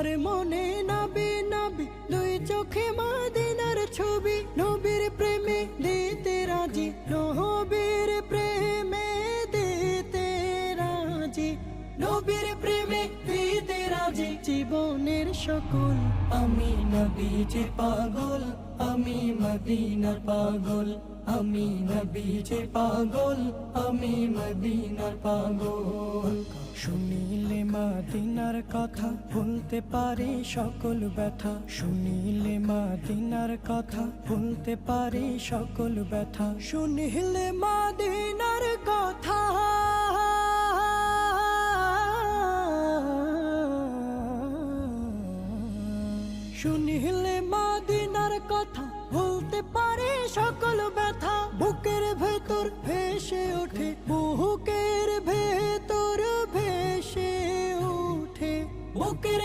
আমার মনে নাবি নাবি দুই চোখে মদিনার ছবি, নবীর প্রেমে দিতে রাজি, নবীর প্রেমে দিতে রাজি, নবীর প্রেমে দিতে রাজি। জীবনের সকল আমি নবীজির পাগল, আমি মদিনার পাগল, আমি নবীজির পাগল, আমি মদিনার পাগল। শুনিলে মদিনার কথা ভুলতে পারি সকল ব্যথা, শুনিলে মদিনার কথা ভুলতে পারি সকল ব্যথা, শুনিলে মদিনার কথা শুনিলে মদিনার কথা ভুলতে পারি সকল ব্যথা। বুকের ভেতর ভেসে ওঠে, বুকের ভেতর ভেসে ওঠে, বুকের